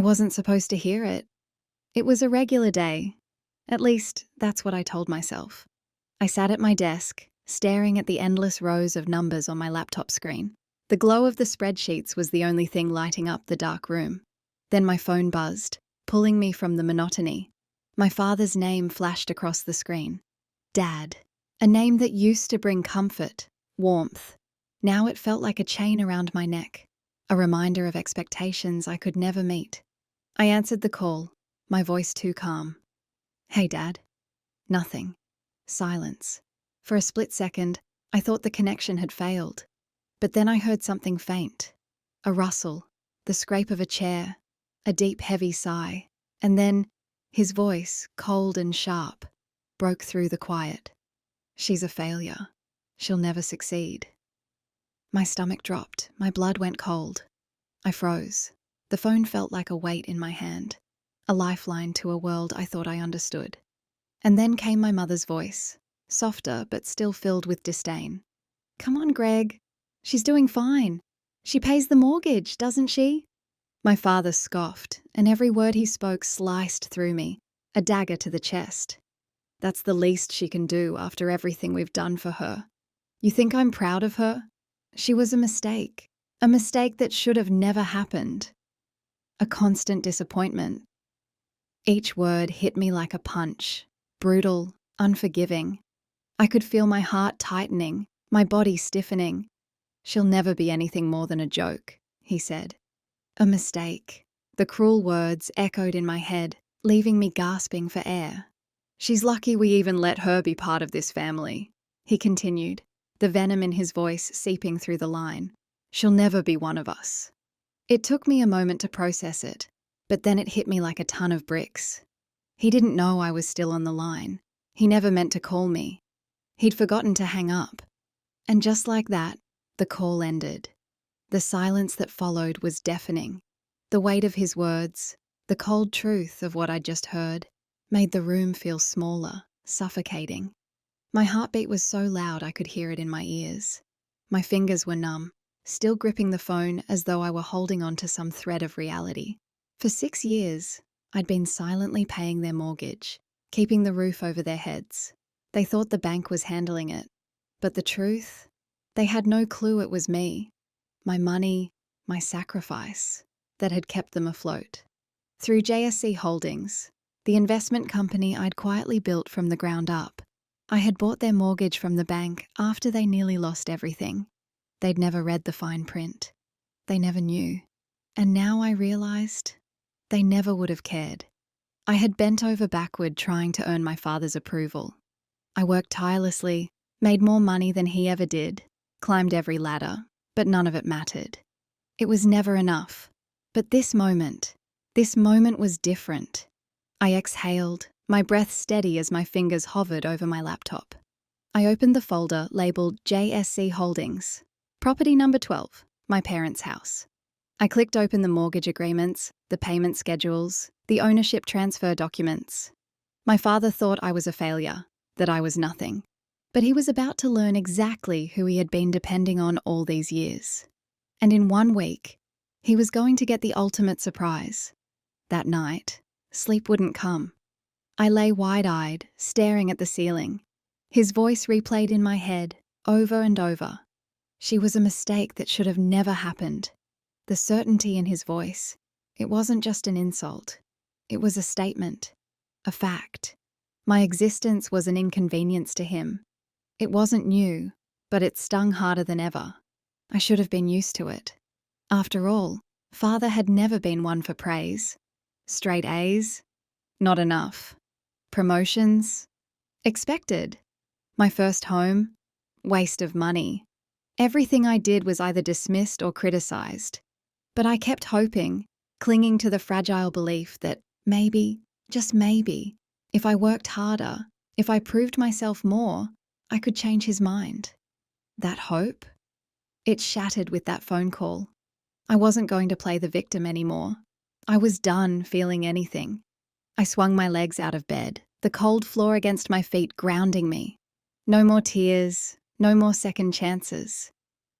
I wasn't supposed to hear it. It was a regular day. At least, that's what I told myself. I sat at my desk, staring at the endless rows of numbers on my laptop screen. The glow of the spreadsheets was the only thing lighting up the dark room. Then my phone buzzed, pulling me from the monotony. My father's name flashed across the screen. Dad. A name that used to bring comfort, warmth. Now it felt like a chain around my neck, a reminder of expectations I could never meet. I answered the call, my voice too calm. "Hey, Dad." Nothing. Silence. For a split second, I thought the connection had failed. But then I heard something faint. A rustle, the scrape of a chair, a deep, heavy sigh. And then, his voice, cold and sharp, broke through the quiet. "She's a failure. She'll never succeed." My stomach dropped, my blood went cold. I froze. The phone felt like a weight in my hand, a lifeline to a world I thought I understood. And then came my mother's voice, softer but still filled with disdain. "Come on, Greg. She's doing fine. She pays the mortgage, doesn't she?" My father scoffed, and every word he spoke sliced through me, a dagger to the chest. "That's the least she can do after everything we've done for her. You think I'm proud of her? She was a mistake that should have never happened. A constant disappointment." Each word hit me like a punch, brutal, unforgiving. I could feel my heart tightening, my body stiffening. "She'll never be anything more than a joke," he said. A mistake. The cruel words echoed in my head, leaving me gasping for air. "She's lucky we even let her be part of this family," he continued, the venom in his voice seeping through the line. "She'll never be one of us." It took me a moment to process it, but then it hit me like a ton of bricks. He didn't know I was still on the line. He never meant to call me. He'd forgotten to hang up. And just like that, the call ended. The silence that followed was deafening. The weight of his words, the cold truth of what I'd just heard, made the room feel smaller, suffocating. My heartbeat was so loud I could hear it in my ears. My fingers were numb, still gripping the phone as though I were holding on to some thread of reality. For 6 years, I'd been silently paying their mortgage, keeping the roof over their heads. They thought the bank was handling it. But the truth? They had no clue it was me, my money, my sacrifice, that had kept them afloat. Through JSC Holdings, the investment company I'd quietly built from the ground up, I had bought their mortgage from the bank after they nearly lost everything. They'd never read the fine print. They never knew. And now I realized they never would have cared. I had bent over backward trying to earn my father's approval. I worked tirelessly, made more money than he ever did, climbed every ladder, but none of it mattered. It was never enough. But this moment was different. I exhaled, my breath steady as my fingers hovered over my laptop. I opened the folder labeled JSC Holdings, property number 12, my parents' house. I clicked open the mortgage agreements, the payment schedules, the ownership transfer documents. My father thought I was a failure, that I was nothing. But he was about to learn exactly who he had been depending on all these years. And in 1 week, he was going to get the ultimate surprise. That night, sleep wouldn't come. I lay wide-eyed, staring at the ceiling. His voice replayed in my head, over and over. She was a mistake that should have never happened. The certainty in his voice, it wasn't just an insult. It was a statement, a fact. My existence was an inconvenience to him. It wasn't new, but it stung harder than ever. I should have been used to it. After all, father had never been one for praise. Straight A's? Not enough. Promotions? Expected. My first home? Waste of money. Everything I did was either dismissed or criticized. But I kept hoping, clinging to the fragile belief that maybe, just maybe, if I worked harder, if I proved myself more, I could change his mind. That hope? It shattered with that phone call. I wasn't going to play the victim anymore. I was done feeling anything. I swung my legs out of bed, the cold floor against my feet grounding me. No more tears, no more second chances.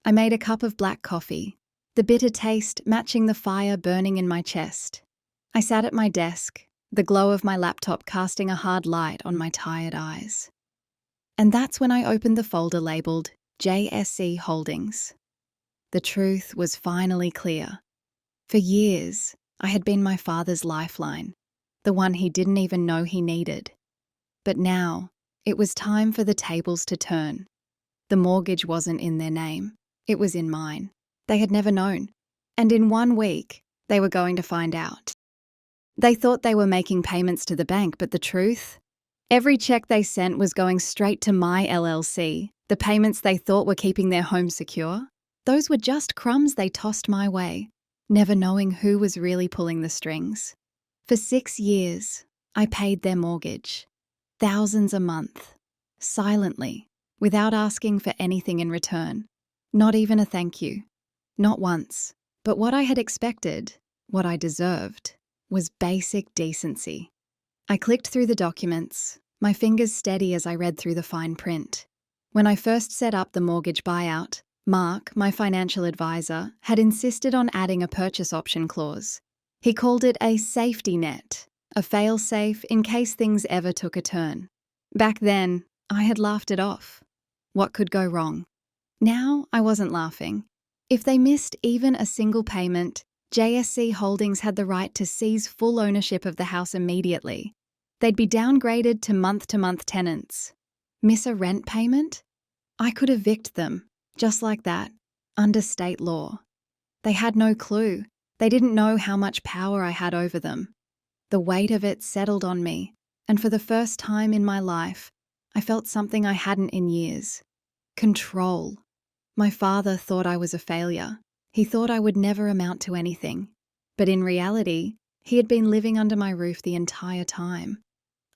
I made a cup of black coffee, the bitter taste matching the fire burning in my chest. I sat at my desk, the glow of my laptop casting a hard light on my tired eyes. And that's when I opened the folder labeled JSC Holdings. The truth was finally clear. For years, I had been my father's lifeline, the one he didn't even know he needed. But now, it was time for the tables to turn. The mortgage wasn't in their name, it was in mine. They had never known. And in 1 week, they were going to find out. They thought they were making payments to the bank, but the truth? Every check they sent was going straight to my LLC. The payments they thought were keeping their home secure, those were just crumbs they tossed my way, never knowing who was really pulling the strings. For 6 years, I paid their mortgage, thousands a month, silently, without asking for anything in return. Not even a thank you. Not once. But what I had expected, what I deserved, was basic decency. I clicked through the documents, my fingers steady as I read through the fine print. When I first set up the mortgage buyout, Mark, my financial advisor, had insisted on adding a purchase option clause. He called it a safety net, a fail-safe in case things ever took a turn. Back then, I had laughed it off. What could go wrong? Now, I wasn't laughing. If they missed even a single payment, JSC Holdings had the right to seize full ownership of the house immediately. They'd be downgraded to month-to-month tenants. Miss a rent payment? I could evict them, just like that, under state law. They had no clue. They didn't know how much power I had over them. The weight of it settled on me, and for the first time in my life, I felt something I hadn't in years. Control. My father thought I was a failure. He thought I would never amount to anything. But in reality, he had been living under my roof the entire time.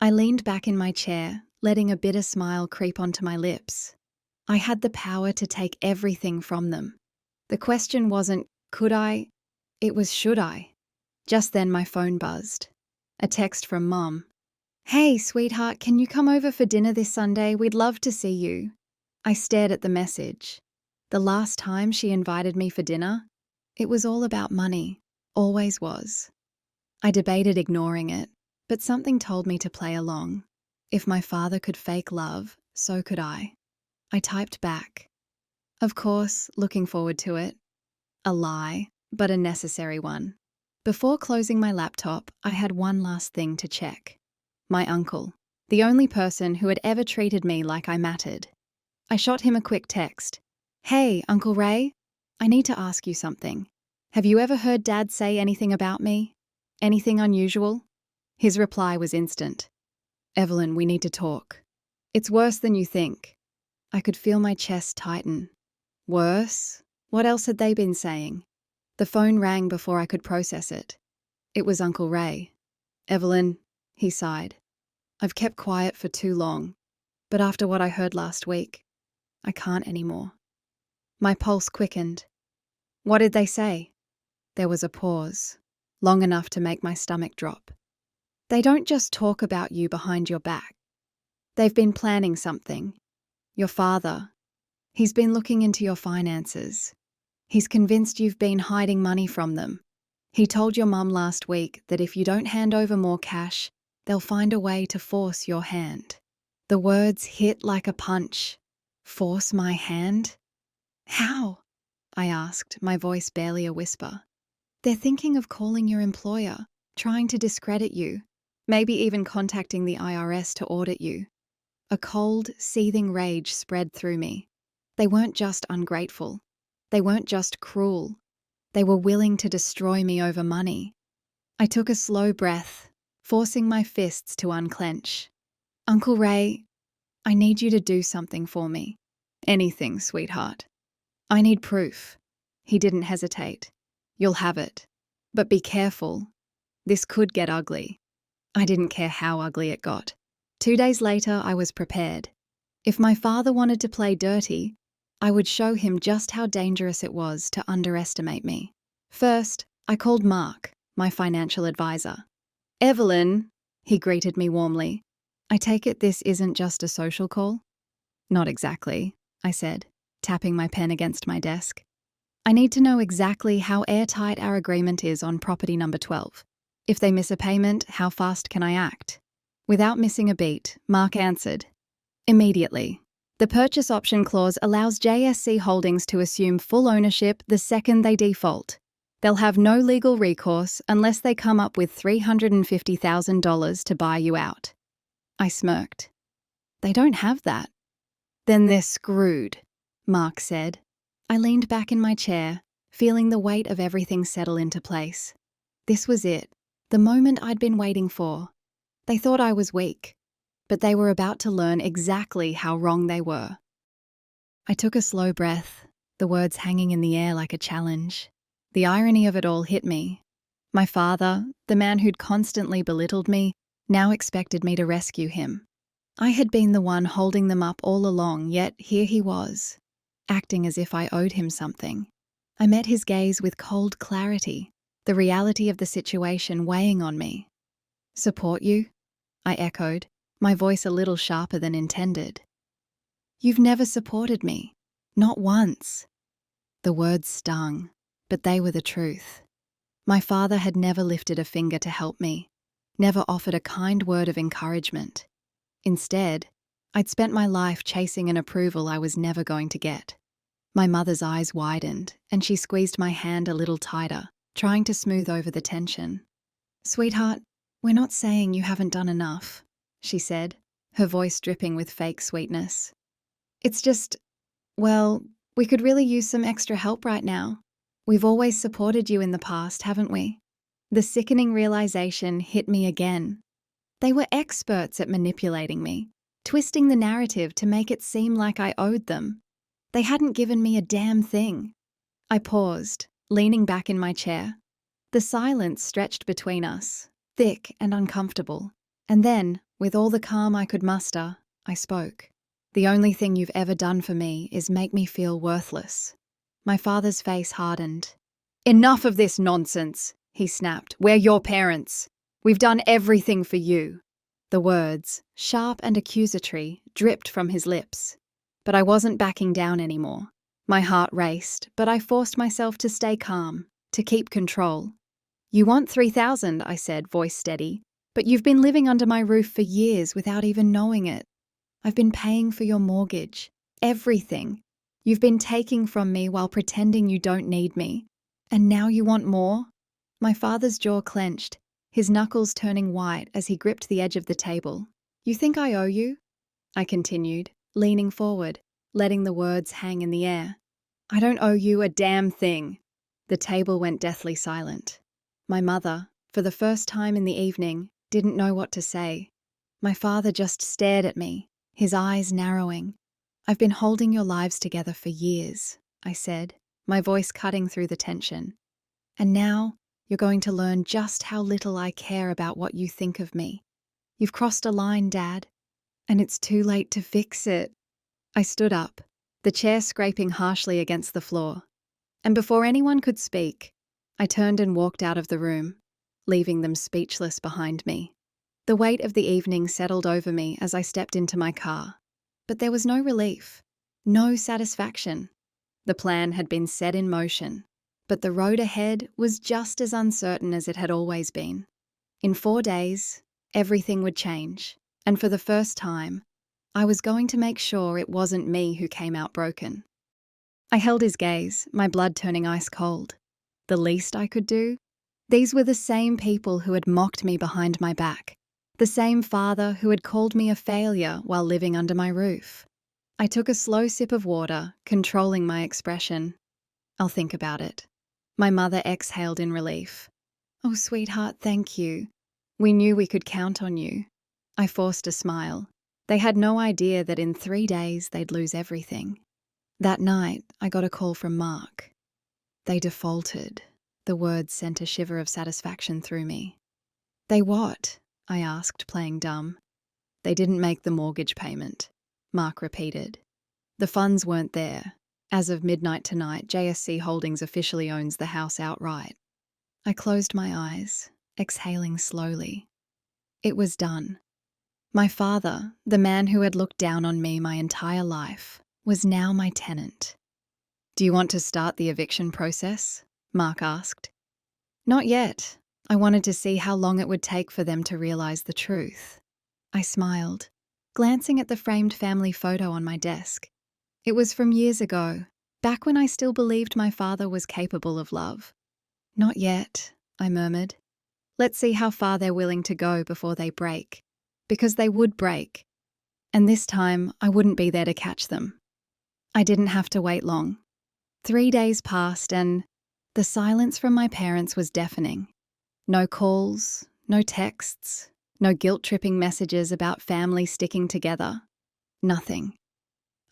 I leaned back in my chair, letting a bitter smile creep onto my lips. I had the power to take everything from them. The question wasn't, could I? It was, should I? Just then my phone buzzed. A text from Mum. "Hey, sweetheart, can you come over for dinner this Sunday? We'd love to see you." I stared at the message. The last time she invited me for dinner, it was all about money. Always was. I debated ignoring it, but something told me to play along. If my father could fake love, so could I. I typed back. Of course, looking forward to it. A lie, but a necessary one. Before closing my laptop, I had one last thing to check. My uncle, the only person who had ever treated me like I mattered. I shot him a quick text. "Hey, Uncle Ray, I need to ask you something. Have you ever heard Dad say anything about me? Anything unusual?" His reply was instant. "Evelyn, we need to talk. It's worse than you think." I could feel my chest tighten. Worse? What else had they been saying? The phone rang before I could process it. It was Uncle Ray. "Evelyn," he sighed, "I've kept quiet for too long, but after what I heard last week, I can't anymore." My pulse quickened. "What did they say?" There was a pause, long enough to make my stomach drop. "They don't just talk about you behind your back. They've been planning something. Your father, he's been looking into your finances. He's convinced you've been hiding money from them. He told your mum last week that if you don't hand over more cash, they'll find a way to force your hand." The words hit like a punch. Force my hand? How? I asked, my voice barely a whisper. "They're thinking of calling your employer, trying to discredit you, maybe even contacting the IRS to audit you." A cold, seething rage spread through me. They weren't just ungrateful. They weren't just cruel. They were willing to destroy me over money. I took a slow breath, forcing my fists to unclench. "Uncle Ray, I need you to do something for me." "Anything, sweetheart." "I need proof." He didn't hesitate. "You'll have it. But be careful. This could get ugly." I didn't care how ugly it got. 2 days later, I was prepared. If my father wanted to play dirty, I would show him just how dangerous it was to underestimate me. First, I called Mark, my financial advisor. "Evelyn," he greeted me warmly. "I take it this isn't just a social call?" "Not exactly," I said, tapping my pen against my desk. "I need to know exactly how airtight our agreement is on property number 12. If they miss a payment, how fast can I act? Without missing a beat, Mark answered, immediately. The purchase option clause allows JSC Holdings to assume full ownership the second they default. They'll have no legal recourse unless they come up with $350,000 to buy you out. I smirked. They don't have that. Then they're screwed, Mark said. I leaned back in my chair, feeling the weight of everything settle into place. This was it, the moment I'd been waiting for. They thought I was weak, but they were about to learn exactly how wrong they were. I took a slow breath, the words hanging in the air like a challenge. The irony of it all hit me. My father, the man who'd constantly belittled me, now expected me to rescue him. I had been the one holding them up all along, yet here he was, acting as if I owed him something. I met his gaze with cold clarity, the reality of the situation weighing on me. Support you? I echoed, my voice a little sharper than intended. You've never supported me. Not once. The words stung, but they were the truth. My father had never lifted a finger to help me, never offered a kind word of encouragement. Instead, I'd spent my life chasing an approval I was never going to get. My mother's eyes widened, and she squeezed my hand a little tighter, trying to smooth over the tension. Sweetheart, we're not saying you haven't done enough, she said, her voice dripping with fake sweetness. It's just, well, we could really use some extra help right now. We've always supported you in the past, haven't we? The sickening realization hit me again. They were experts at manipulating me, twisting the narrative to make it seem like I owed them. They hadn't given me a damn thing. I paused, leaning back in my chair. The silence stretched between us, thick and uncomfortable. And then, with all the calm I could muster, I spoke. The only thing you've ever done for me is make me feel worthless. My father's face hardened. Enough of this nonsense, he snapped. We're your parents. We've done everything for you. The words, sharp and accusatory, dripped from his lips. But I wasn't backing down anymore. My heart raced, but I forced myself to stay calm, to keep control. You want $3,000, I said, voice steady, but you've been living under my roof for years without even knowing it. I've been paying for your mortgage, everything. You've been taking from me while pretending you don't need me. And now you want more? My father's jaw clenched, his knuckles turning white as he gripped the edge of the table. You think I owe you? I continued, leaning forward, letting the words hang in the air. I don't owe you a damn thing. The table went deathly silent. My mother, for the first time in the evening, didn't know what to say. My father just stared at me, his eyes narrowing. I've been holding your lives together for years, I said, my voice cutting through the tension. And now, you're going to learn just how little I care about what you think of me. You've crossed a line, Dad, and it's too late to fix it. I stood up, the chair scraping harshly against the floor. And before anyone could speak, I turned and walked out of the room, leaving them speechless behind me. The weight of the evening settled over me as I stepped into my car. But there was no relief, no satisfaction. The plan had been set in motion, but the road ahead was just as uncertain as it had always been. In 4 days, everything would change, and for the first time, I was going to make sure it wasn't me who came out broken. I held his gaze, my blood turning ice cold. The least I could do? These were the same people who had mocked me behind my back, the same father who had called me a failure while living under my roof. I took a slow sip of water, controlling my expression. I'll think about it. My mother exhaled in relief. Oh, sweetheart, thank you. We knew we could count on you. I forced a smile. They had no idea that in 3 days they'd lose everything. That night, I got a call from Mark. They defaulted. The words sent a shiver of satisfaction through me. They what? I asked, playing dumb. They didn't make the mortgage payment, Mark repeated. The funds weren't there. As of midnight tonight, JSC Holdings officially owns the house outright. I closed my eyes, exhaling slowly. It was done. My father, the man who had looked down on me my entire life, was now my tenant. Do you want to start the eviction process? Mark asked. Not yet. I wanted to see how long it would take for them to realize the truth. I smiled, glancing at the framed family photo on my desk. It was from years ago, back when I still believed my father was capable of love. Not yet, I murmured. Let's see how far they're willing to go before they break. Because they would break. And this time, I wouldn't be there to catch them. I didn't have to wait long. 3 days passed and the silence from my parents was deafening. No calls, no texts, no guilt-tripping messages about family sticking together. Nothing.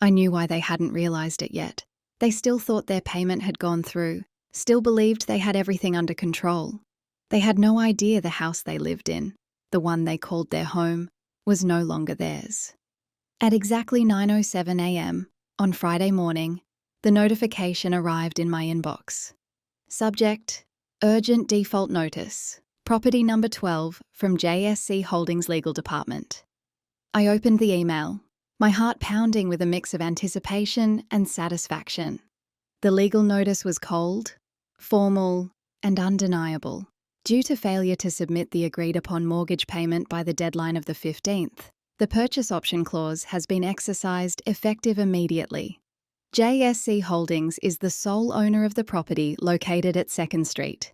I knew why they hadn't realized it yet. They still thought their payment had gone through, still believed they had everything under control. They had no idea the house they lived in, the one they called their home, was no longer theirs. At exactly 9:07 a.m., on Friday morning, the notification arrived in my inbox. Subject: Urgent Default Notice, Property Number 12 from JSC Holdings Legal Department. I opened the email, my heart pounding with a mix of anticipation and satisfaction. The legal notice was cold, formal, and undeniable. Due to failure to submit the agreed-upon mortgage payment by the deadline of the 15th, the purchase option clause has been exercised effective immediately. JSC Holdings is the sole owner of the property located at 2nd Street.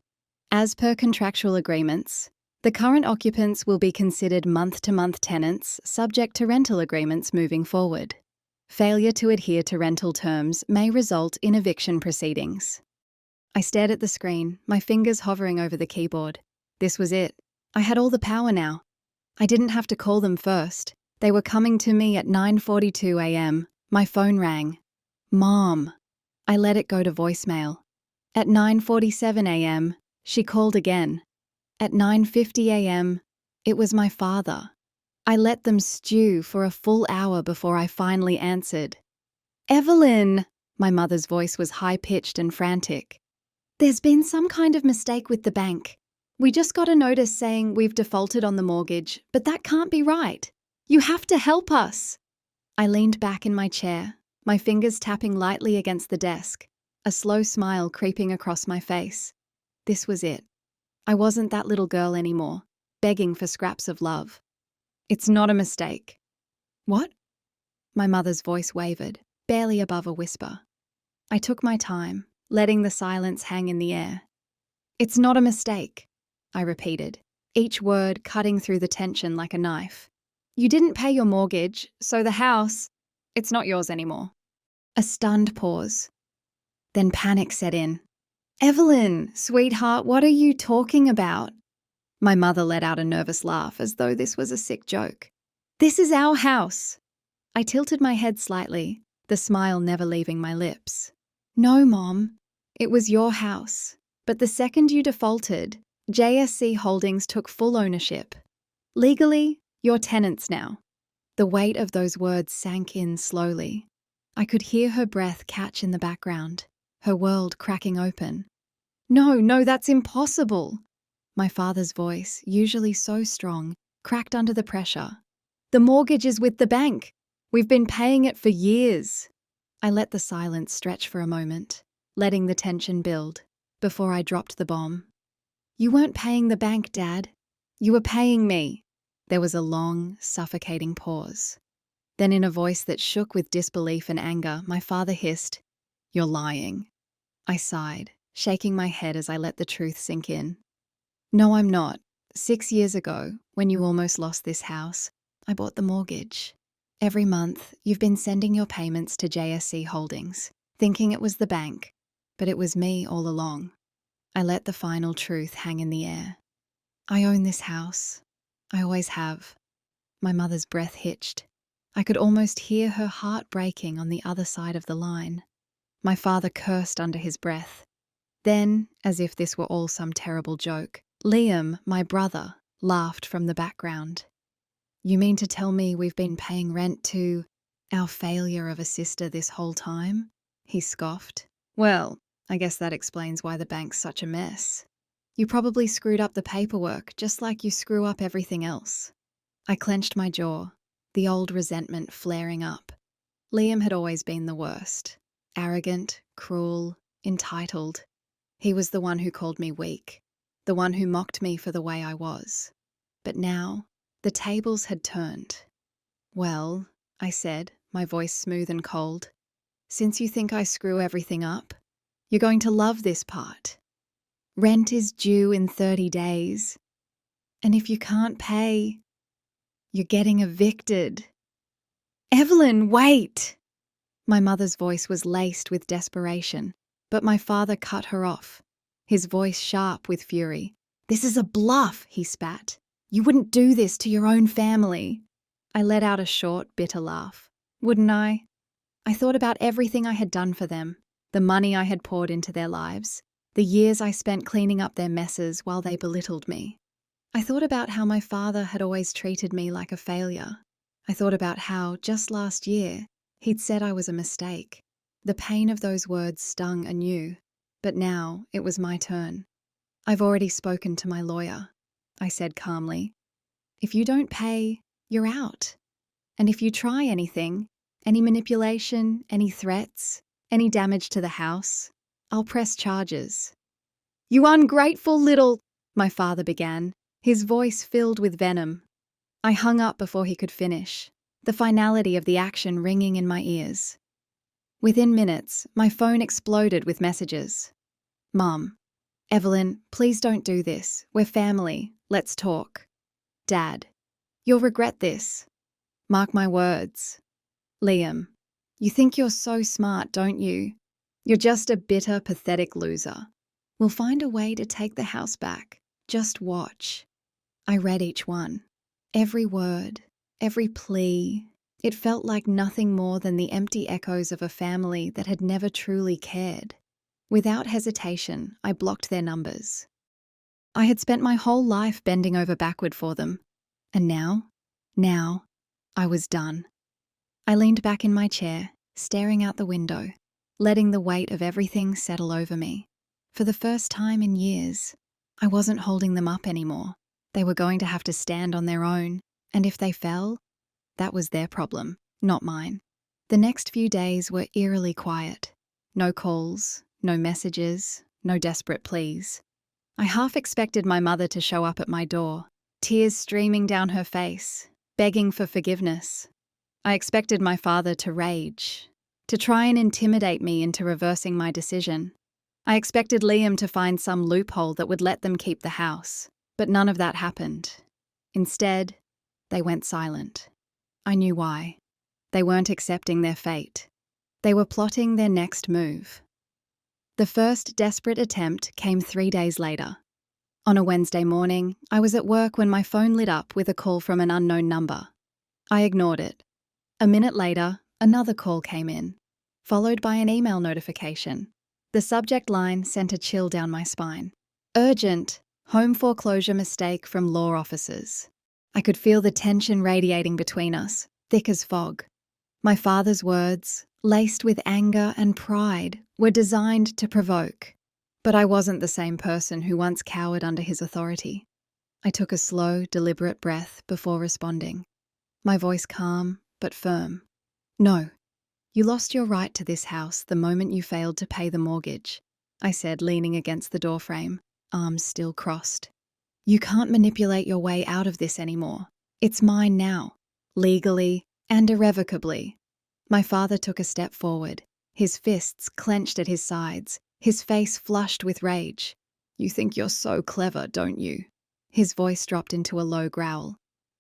As per contractual agreements, the current occupants will be considered month-to-month tenants subject to rental agreements moving forward. Failure to adhere to rental terms may result in eviction proceedings. I stared at the screen, my fingers hovering over the keyboard. This was it. I had all the power now. I didn't have to call them first. They were coming to me at 9:42 a.m. My phone rang. Mom. I let it go to voicemail. At 9:47 a.m., she called again. At 9:50 a.m., it was my father. I let them stew for a full hour before I finally answered. Evelyn! My mother's voice was high-pitched and frantic. There's been some kind of mistake with the bank. We just got a notice saying we've defaulted on the mortgage, but that can't be right. You have to help us. I leaned back in my chair, my fingers tapping lightly against the desk, a slow smile creeping across my face. This was it. I wasn't that little girl anymore, begging for scraps of love. It's not a mistake. What? My mother's voice wavered, barely above a whisper. I took my time, letting the silence hang in the air. It's not a mistake, I repeated, each word cutting through the tension like a knife. You didn't pay your mortgage, so the house, it's not yours anymore. A stunned pause. Then panic set in. Evelyn, sweetheart, what are you talking about? My mother let out a nervous laugh as though this was a sick joke. This is our house. I tilted my head slightly, the smile never leaving my lips. No, Mom. It was your house. But the second you defaulted, JSC Holdings took full ownership. Legally, you're tenants now. The weight of those words sank in slowly. I could hear her breath catch in the background, her world cracking open. No, that's impossible. My father's voice, usually so strong, cracked under the pressure. The mortgage is with the bank. We've been paying it for years. I let the silence stretch for a moment, letting the tension build, before I dropped the bomb. You weren't paying the bank, Dad. You were paying me. There was a long, suffocating pause. Then in a voice that shook with disbelief and anger, my father hissed, You're lying. I sighed, shaking my head as I let the truth sink in. No, I'm not. 6 years ago, when you almost lost this house, I bought the mortgage. Every month, you've been sending your payments to JSC Holdings, thinking it was the bank, but it was me all along. I let the final truth hang in the air. I own this house. I always have. My mother's breath hitched. I could almost hear her heart breaking on the other side of the line. My father cursed under his breath. Then, as if this were all some terrible joke, Liam, my brother, laughed from the background. You mean to tell me we've been paying rent to our failure of a sister this whole time? He scoffed. Well, I guess that explains why the bank's such a mess. You probably screwed up the paperwork just like you screw up everything else. I clenched my jaw, the old resentment flaring up. Liam had always been the worst. Arrogant, cruel, entitled. He was the one who called me weak. the one who mocked me for the way I was. But now, the tables had turned. "Well," I said, my voice smooth and cold, "since you think I screw everything up, you're going to love this part. Rent is due in 30 days. And if you can't pay, you're getting evicted." "Evelyn, wait!" My mother's voice was laced with desperation, but my father cut her off, his voice sharp with fury. "This is a bluff," he spat. "You wouldn't do this to your own family." I let out a short, bitter laugh. Wouldn't I? I thought about everything I had done for them, the money I had poured into their lives, the years I spent cleaning up their messes while they belittled me. I thought about how my father had always treated me like a failure. I thought about how, just last year, he'd said I was a mistake. The pain of those words stung anew, but now it was my turn. "I've already spoken to my lawyer," I said calmly. "If you don't pay, you're out. And if you try anything, any manipulation, any threats, any damage to the house, I'll press charges." "You ungrateful little—" my father began, his voice filled with venom. I hung up before he could finish, the finality of the action ringing in my ears. Within minutes, my phone exploded with messages. "Mum, Evelyn, please don't do this. We're family. Let's talk." "Dad, you'll regret this. Mark my words." "Liam, you think you're so smart, don't you? You're just a bitter, pathetic loser. We'll find a way to take the house back. Just watch." I read each one. Every word, every plea. It felt like nothing more than the empty echoes of a family that had never truly cared. Without hesitation, I blocked their numbers. I had spent my whole life bending over backward for them. And now, I was done. I leaned back in my chair, staring out the window, letting the weight of everything settle over me. For the first time in years, I wasn't holding them up anymore. They were going to have to stand on their own, and if they fell, that was their problem, not mine. The next few days were eerily quiet. No calls, no messages, no desperate pleas. I half expected my mother to show up at my door, tears streaming down her face, begging for forgiveness. I expected my father to rage, to try and intimidate me into reversing my decision. I expected Liam to find some loophole that would let them keep the house, but none of that happened. Instead, they went silent. I knew why. They weren't accepting their fate. They were plotting their next move. The first desperate attempt came 3 days later. On a Wednesday morning, I was at work when my phone lit up with a call from an unknown number. I ignored it. A minute later, another call came in, followed by an email notification. The subject line sent a chill down my spine. "Urgent, home foreclosure mistake from law officers." I could feel the tension radiating between us, thick as fog. My father's words, laced with anger and pride, were designed to provoke. But I wasn't the same person who once cowered under his authority. I took a slow, deliberate breath before responding, my voice calm but firm. "No, you lost your right to this house the moment you failed to pay the mortgage," I said, leaning against the doorframe, arms still crossed. "You can't manipulate your way out of this anymore. It's mine now, legally and irrevocably." My father took a step forward, his fists clenched at his sides, his face flushed with rage. "You think you're so clever, don't you?" His voice dropped into a low growl.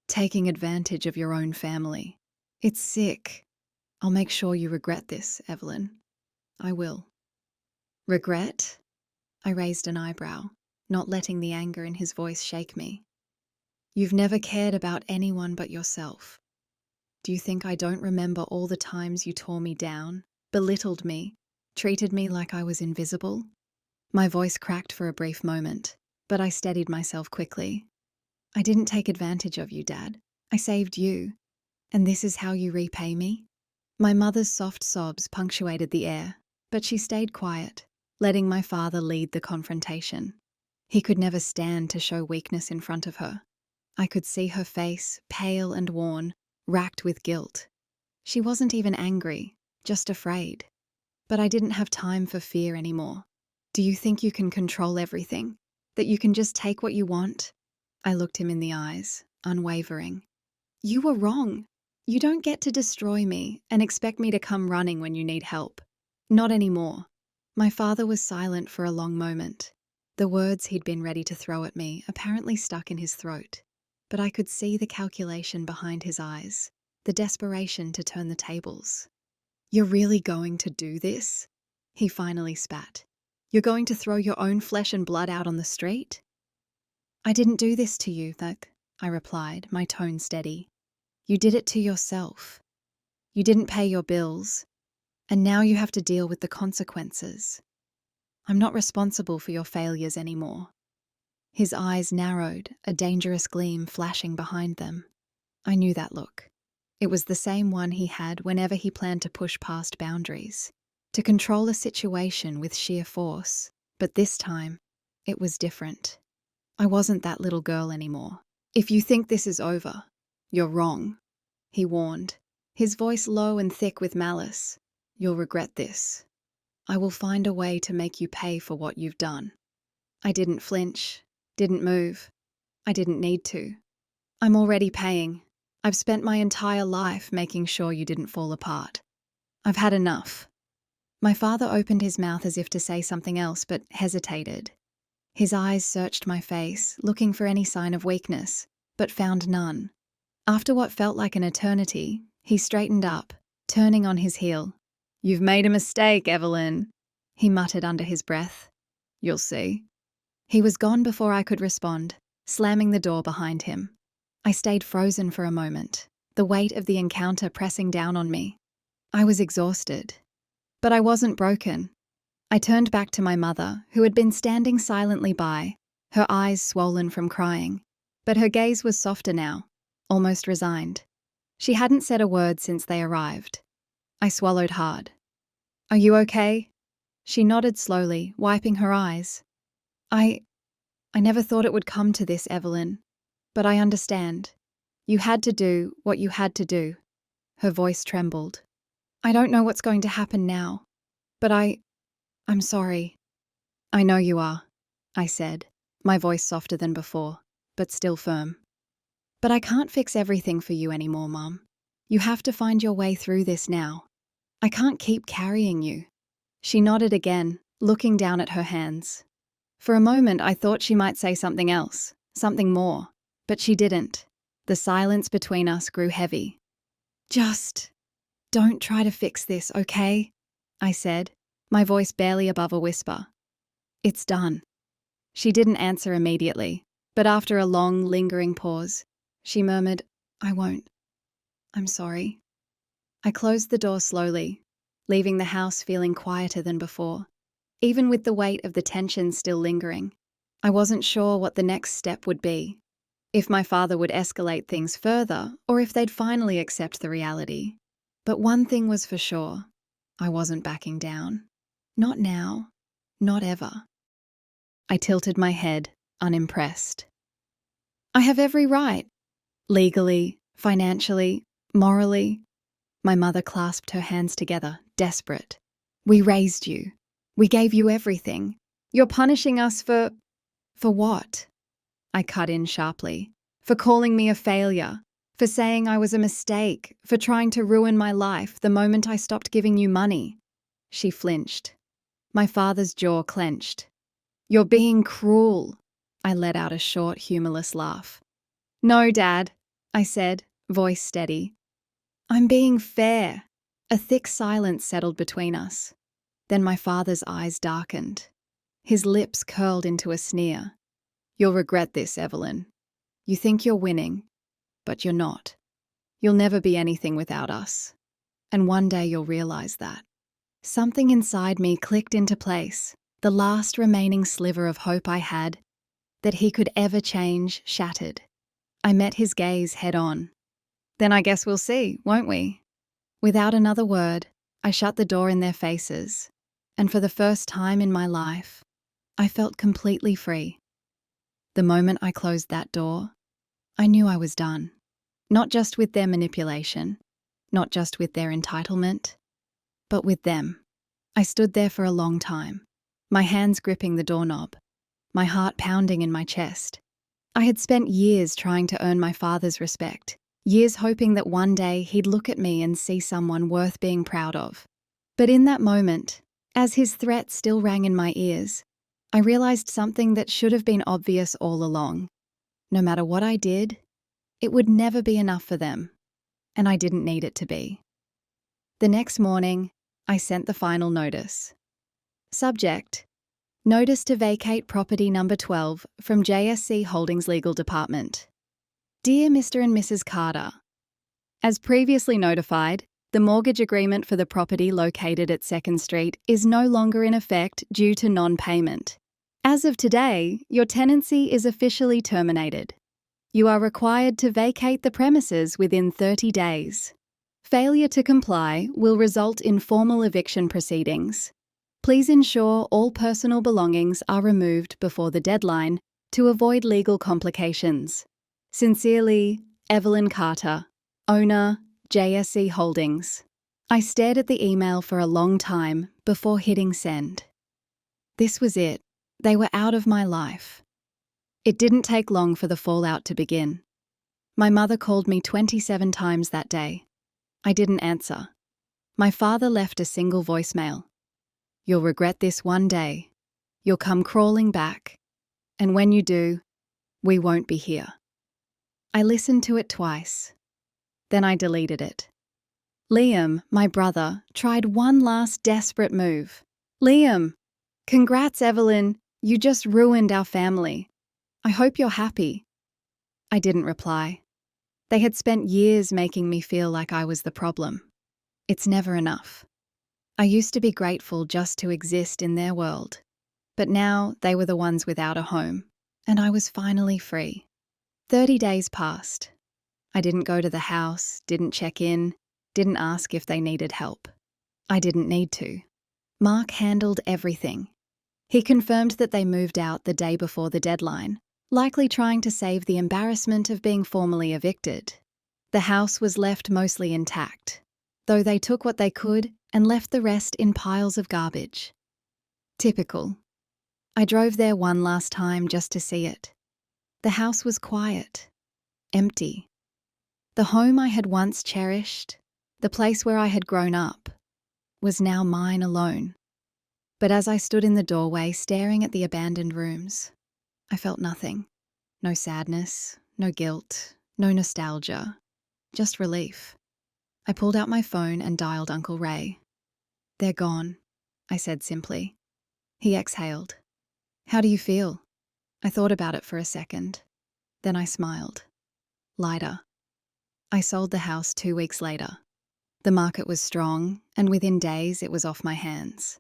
"Taking advantage of your own family. It's sick. I'll make sure you regret this, Evelyn. I will." "Regret?" I raised an eyebrow, not letting the anger in his voice shake me. "You've never cared about anyone but yourself. Do you think I don't remember all the times you tore me down, belittled me, treated me like I was invisible?" My voice cracked for a brief moment, but I steadied myself quickly. "I didn't take advantage of you, Dad. I saved you. And this is how you repay me?" My mother's soft sobs punctuated the air, but she stayed quiet, letting my father lead the confrontation. He could never stand to show weakness in front of her. I could see her face, pale and worn, racked with guilt. She wasn't even angry, just afraid. But I didn't have time for fear anymore. "Do you think you can control everything? That you can just take what you want? I looked him in the eyes, unwavering. You were wrong. You don't get to destroy me and expect me to come running when you need help. Not anymore. My father was silent for a long moment. The words he'd been ready to throw at me apparently stuck in his throat. But I could see the calculation behind his eyes, the desperation to turn the tables. You're really going to do this? He finally spat. You're going to throw your own flesh and blood out on the street? I didn't do this to you, Thug, I replied, my tone steady. You did it to yourself. You didn't pay your bills, and now you have to deal with the consequences. I'm not responsible for your failures anymore. His eyes narrowed, a dangerous gleam flashing behind them. I knew that look. It was the same one he had whenever he planned to push past boundaries, to control a situation with sheer force. But this time, it was different. I wasn't that little girl anymore. If you think this is over, you're wrong, he warned, his voice low and thick with malice. You'll regret this. I will find a way to make you pay for what you've done. I didn't flinch, didn't move. I didn't need to. I'm already paying. I've spent my entire life making sure you didn't fall apart. I've had enough. My father opened his mouth as if to say something else, but hesitated. His eyes searched my face, looking for any sign of weakness, but found none. After what felt like an eternity, he straightened up, turning on his heel. You've made a mistake, Evelyn, he muttered under his breath. You'll see. He was gone before I could respond, slamming the door behind him. I stayed frozen for a moment, the weight of the encounter pressing down on me. I was exhausted. But I wasn't broken. I turned back to my mother, who had been standing silently by, her eyes swollen from crying. But her gaze was softer now, almost resigned. She hadn't said a word since they arrived. I swallowed hard. Are you okay? She nodded slowly, wiping her eyes. I never thought it would come to this, Evelyn. But I understand. You had to do what you had to do. Her voice trembled. I don't know what's going to happen now, but I'm sorry. I know you are, I said, my voice softer than before, but still firm. But I can't fix everything for you anymore, Mum. You have to find your way through this now. I can't keep carrying you. She nodded again, looking down at her hands. For a moment I thought she might say something else, something more, but she didn't. The silence between us grew heavy. Just don't try to fix this, okay? I said, my voice barely above a whisper. It's done. She didn't answer immediately, but after a long, lingering pause, she murmured, I won't. I'm sorry. I closed the door slowly, leaving the house feeling quieter than before. Even with the weight of the tension still lingering, I wasn't sure what the next step would be. If my father would escalate things further, or if they'd finally accept the reality. But one thing was for sure, I wasn't backing down. Not now, not ever. I tilted my head, unimpressed. I have every right. Legally, financially, morally. My mother clasped her hands together, desperate. We raised you. We gave you everything. You're punishing us for what? I cut in sharply. For calling me a failure. For saying I was a mistake. For trying to ruin my life the moment I stopped giving you money. She flinched. My father's jaw clenched. You're being cruel. I let out a short, humorless laugh. No, Dad, I said, voice steady. I'm being fair. A thick silence settled between us. Then my father's eyes darkened. His lips curled into a sneer. You'll regret this, Evelyn. You think you're winning, but you're not. You'll never be anything without us. And one day you'll realize that. Something inside me clicked into place, the last remaining sliver of hope I had, that he could ever change, shattered. I met his gaze head on. Then I guess we'll see, won't we? Without another word, I shut the door in their faces, and for the first time in my life, I felt completely free. The moment I closed that door, I knew I was done. Not just with their manipulation, not just with their entitlement, but with them. I stood there for a long time, my hands gripping the doorknob, my heart pounding in my chest. I had spent years trying to earn my father's respect, years hoping that one day he'd look at me and see someone worth being proud of. But in that moment, as his threat still rang in my ears, I realized something that should have been obvious all along. No matter what I did, it would never be enough for them, and I didn't need it to be. The next morning, I sent the final notice. Subject: Notice to vacate property number 12 from JSC Holdings Legal Department. Dear Mr. and Mrs. Carter, as previously notified, the mortgage agreement for the property located at 2nd Street is no longer in effect due to non-payment. As of today, your tenancy is officially terminated. You are required to vacate the premises within 30 days. Failure to comply will result in formal eviction proceedings. Please ensure all personal belongings are removed before the deadline to avoid legal complications. Sincerely, Evelyn Carter, owner, JSC Holdings. I stared at the email for a long time before hitting send. This was it. They were out of my life. It didn't take long for the fallout to begin. My mother called me 27 times that day. I didn't answer. My father left a single voicemail. You'll regret this one day. You'll come crawling back. And when you do, we won't be here. I listened to it twice. Then I deleted it. Liam, my brother, tried one last desperate move. Liam, congrats, Evelyn. You just ruined our family. I hope you're happy. I didn't reply. They had spent years making me feel like I was the problem. It's never enough. I used to be grateful just to exist in their world, but now they were the ones without a home, and I was finally free. 30 days passed. I didn't go to the house, didn't check in, didn't ask if they needed help. I didn't need to. Mark handled everything. He confirmed that they moved out the day before the deadline, likely trying to save the embarrassment of being formally evicted. The house was left mostly intact, though they took what they could and left the rest in piles of garbage. Typical. I drove there one last time just to see it. The house was quiet, empty. The home I had once cherished, the place where I had grown up, was now mine alone. But as I stood in the doorway staring at the abandoned rooms, I felt nothing. No sadness, no guilt, no nostalgia, just relief. I pulled out my phone and dialed Uncle Ray. They're gone, I said simply. He exhaled. How do you feel? I thought about it for a second. Then I smiled. Lighter. I sold the house 2 weeks later. The market was strong, and within days it was off my hands.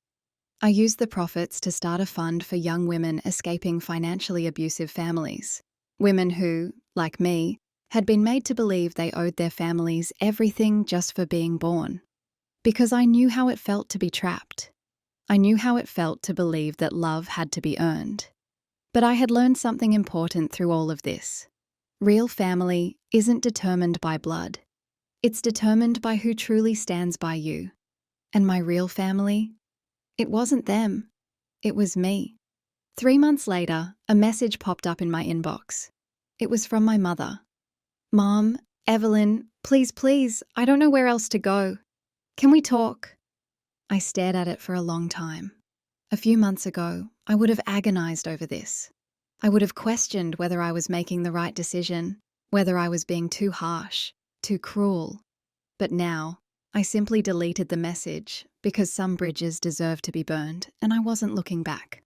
I used the profits to start a fund for young women escaping financially abusive families. Women who, like me, had been made to believe they owed their families everything just for being born. Because I knew how it felt to be trapped. I knew how it felt to believe that love had to be earned. But I had learned something important through all of this. Real family isn't determined by blood. It's determined by who truly stands by you. And my real family? It wasn't them. It was me. 3 months later, a message popped up in my inbox. It was from my mother. Mom, Evelyn, please, I don't know where else to go. Can we talk? I stared at it for a long time. A few months ago, I would have agonized over this. I would have questioned whether I was making the right decision, whether I was being too harsh, too cruel. But now, I simply deleted the message because some bridges deserve to be burned and I wasn't looking back.